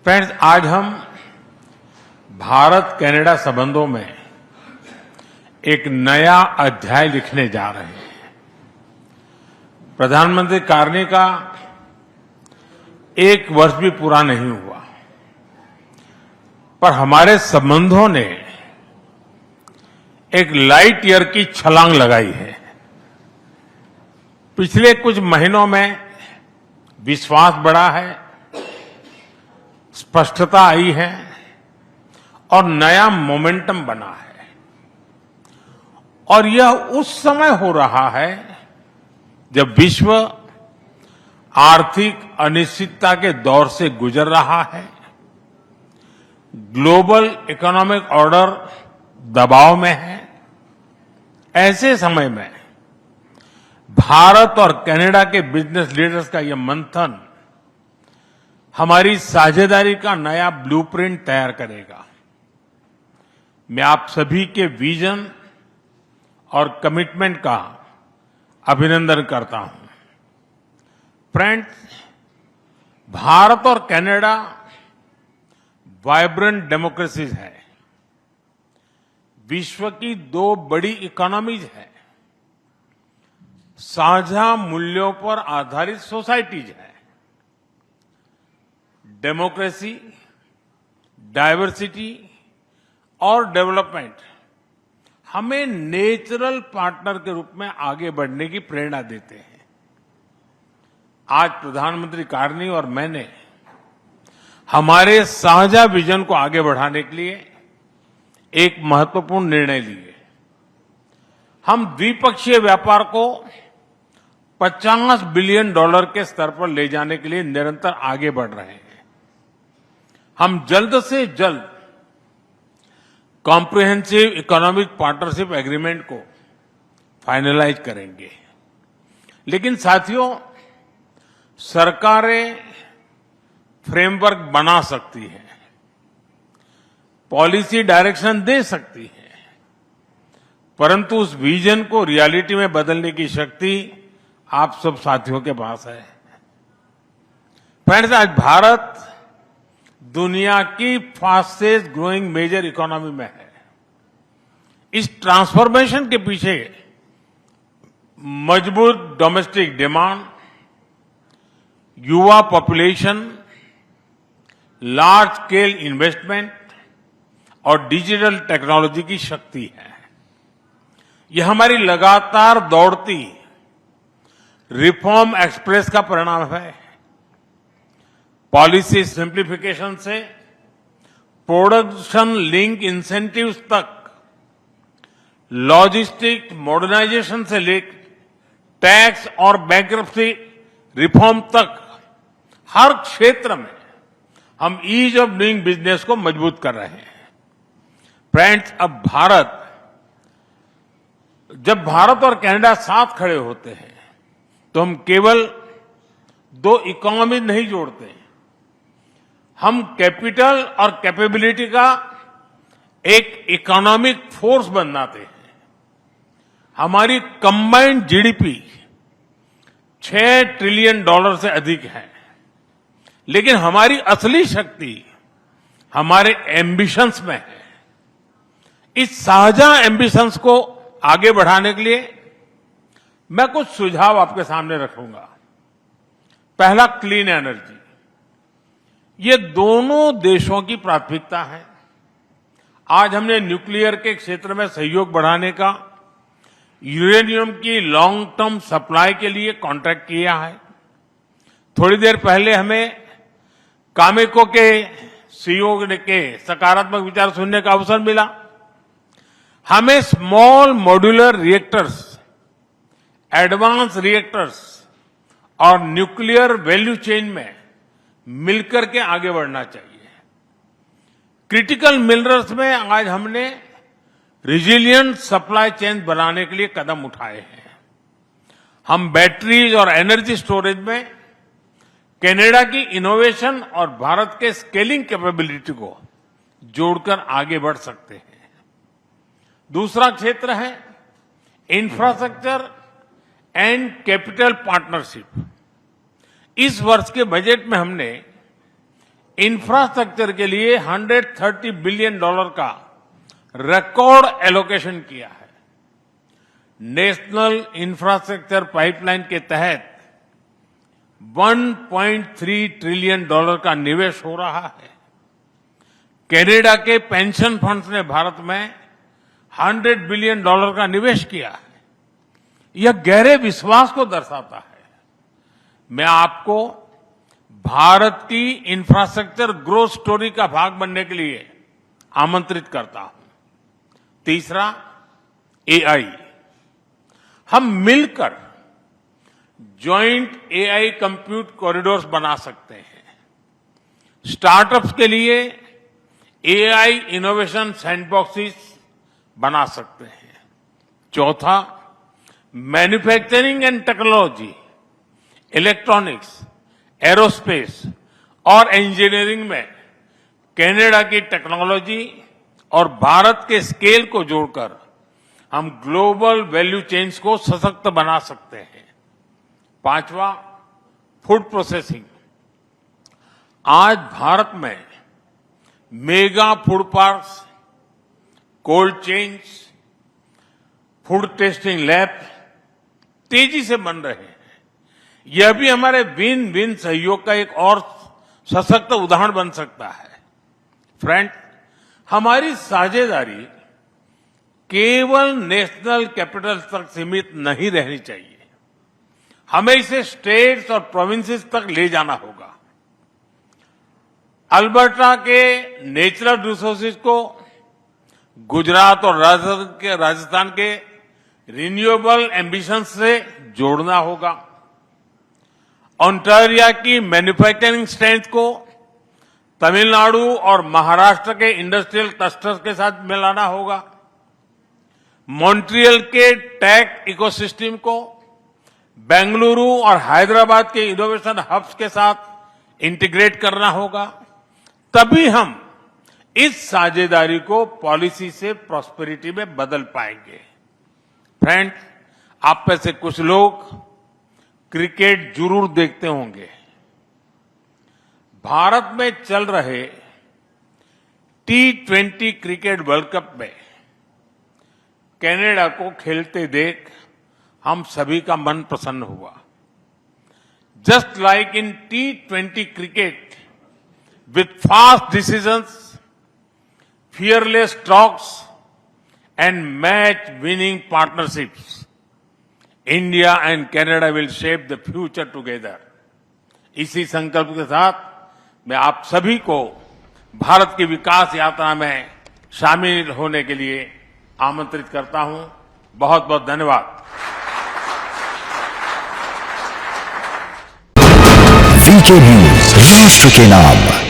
Friends, आज हम Bharat Canada संबंधों में एक नया अध्याय लिखने जा रहे हैं। प्रधानमंत्री कार्नी का 1 वर्ष भी पूरा नहीं हुआ, पर हमारे संबंधों ने एक लाइट ईयर की छलांग लगाई है। पिछले कुछ महीनों में विश्वास बढ़ा है, स्पष्टता आई है और नया मोमेंटम बना है। और यह उस समय हो रहा है जब विश्व आर्थिक अनिश्चितता के दौर से गुजर रहा है, ग्लोबल इकोनॉमिक ऑर्डर दबाव में है। ऐसे समय में भारत और कनाडा के बिजनेस लीडर्स का यह मंथन हमारी साझेदारी का नया ब्लूप्रिंट तैयार करेगा। मैं आप सभी के विजन और कमिटमेंट का अभिनंदन करता हूं। फ्रेंड्स, भारत और कनाडा वाइब्रेंट डेमोक्रेसीज है, विश्व की 2 बड़ी इकोनॉमीज है, साझा मूल्यों पर आधारित सोसाइटीज है। डेमोक्रेसी, डाइवर्सिटी और डेवलपमेंट हमें नेचुरल पार्टनर के रूप में आगे बढ़ने की प्रेरणा देते हैं। आज प्रधानमंत्री कार्नी और मैंने हमारे साझा विजन को आगे बढ़ाने के लिए एक महत्वपूर्ण निर्णय लिए। हम द्विपक्षीय व्यापार को $50 बिलियन के स्तर पर ले जाने के लिए निरंतर आगे बढ़ रहे हैं। हम जल्द से जल्द कॉम्प्रिहेंसिव इकोनॉमिक पार्टनरशिप एग्रीमेंट को फाइनलाइज करेंगे। लेकिन साथियों, सरकारें फ्रेमवर्क बना सकती हैं, पॉलिसी डायरेक्शन दे सकती हैं, परंतु उस विजन को रियलिटी में बदलने की शक्ति आप सब साथियों के पास है। फ्रेंड्स, आज भारत दुनिया की फास्टेस्ट ग्रोइंग मेजर इकोनॉमी में है। इस ट्रांसफॉर्मेशन के पीछे मजबूत डोमेस्टिक डिमांड, युवा पॉपुलेशन, लार्ज स्केल इन्वेस्टमेंट और डिजिटल टेक्नोलॉजी की शक्ति है। यह हमारी लगातार दौड़ती रिफॉर्म एक्सप्रेस का परिणाम है। पॉलिसी सिंप्लीफिकेशन से प्रोडक्शन लिंक इंसेंटिव्स तक, लॉजिस्टिक मॉडर्नाइजेशन से लेकर टैक्स और बैंक्रप्सी रिफॉर्म तक, हर क्षेत्र में हम ईज ऑफ डूइंग बिजनेस को मजबूत कर रहे हैं। फ्रेंड्स, अब जब भारत और कनाडा साथ खड़े होते हैं तो हम केवल 2 इकोनॉमी नहीं जोड़ते, हम कैपिटल और कैपेबिलिटी का एक इकोनॉमिक फोर्स बनाते हैं। हमारी कंबाइंड जीडीपी $6 ट्रिलियन से अधिक है, लेकिन हमारी असली शक्ति हमारे एम्बिशंस में है। इस साझा एम्बिशंस को आगे बढ़ाने के लिए मैं कुछ सुझाव आपके सामने रखूंगा। पहला, क्लीन एनर्जी। ये दोनों देशों की प्राथमिकता है। आज हमने न्यूक्लियर के क्षेत्र में सहयोग बढ़ाने का, यूरेनियम की लॉन्ग टर्म सप्लाई के लिए कॉन्ट्रैक्ट किया है। थोड़ी देर पहले हमें कामेको के सीईओ के सकारात्मक विचार सुनने का अवसर मिला। हमें small modular reactors, advance reactors और न्यूक्लियर वैल्यू चेन में मिलकर के आगे बढ़ना चाहिए। क्रिटिकल मिनरल्स में आज हमने रिजिलिएंट सप्लाई चेन बनाने के लिए कदम उठाए हैं। हम बैटरीज और एनर्जी स्टोरेज में कनाडा की इनोवेशन और भारत के स्केलिंग कैपेबिलिटी को जोड़कर आगे बढ़ सकते हैं। दूसरा क्षेत्र है इंफ्रास्ट्रक्चर एंड कैपिटल पार्टनरशिप। इस वर्ष के बजट में हमने इंफ्रास्ट्रक्चर के लिए $130 बिलियन का रिकॉर्ड एलोकेशन किया है। नेशनल इंफ्रास्ट्रक्चर पाइपलाइन के तहत $1.3 ट्रिलियन का निवेश हो रहा है। कनाडा के पेंशन फंड्स ने भारत में $100 बिलियन का निवेश किया है। यह गहरे विश्वास को दर्शाता है। मैं आपको भारत की इंफ्रास्ट्रक्चर ग्रोथ स्टोरी का भाग बनने के लिए आमंत्रित करता हूं। तीसरा, एआई। हम मिलकर जॉइंट एआई कंप्यूट कॉरिडोर्स बना सकते हैं। स्टार्टअप्स के लिए एआई इनोवेशन सैंडबॉक्सेस बना सकते हैं। चौथा, manufacturing and technology, electronics, aerospace और इंजीनियरिंग में कनाडा की टेक्नोलॉजी और भारत के स्केल को जोड़कर हम ग्लोबल वैल्यू चेन्स को सशक्त बना सकते हैं। पांचवा, फूड प्रोसेसिंग। आज भारत में mega food parks, cold chains, food testing lab तेजी से बन रहे हैं। यह भी हमारे विन विन सहयोग का एक और सशक्त उदाहरण बन सकता है। फ्रेंड, हमारी साझेदारी केवल नेशनल कैपिटल तक सीमित नहीं रहनी चाहिए। हमें इसे स्टेट्स और प्रोविंसेस तक ले जाना होगा। अल्बर्टा के नेचुरल रिसोर्सेज को गुजरात और राजस्थान के रिन्यूएबल एम्बिशंस से जोड़ना होगा। ओंटारियो की मैन्युफैक्चरिंग स्ट्रेंथ को तमिलनाडु और महाराष्ट्र के इंडस्ट्रियल क्लस्टर्स के साथ मिलाना होगा। मॉन्ट्रियल के टेक इकोसिस्टम को बेंगलुरु और हैदराबाद के इनोवेशन हब्स के साथ इंटीग्रेट करना होगा। तभी हम इस साझेदारी को पॉलिसी से प्रॉस्पेरिटी में बदल पाएंगे। फ्रेंड, आप में से कुछ लोग क्रिकेट जरूर देखते होंगे। भारत में चल रहे T20 क्रिकेट वर्ल्ड कप में कनाडा को खेलते देख हम सभी का मन प्रसन्न हुआ। Just like in T20 cricket, with fast decisions, fearless talks and match-winning partnerships, India and Canada will shape the future together. इसी संकल्प के साथ मैं आप सभी को भारत की विकास यात्रा में शामिल होने के लिए आमंत्रित करता हूं। बहुत बहुत धन्यवाद। वीके न्यूज, राष्ट्र के नाम।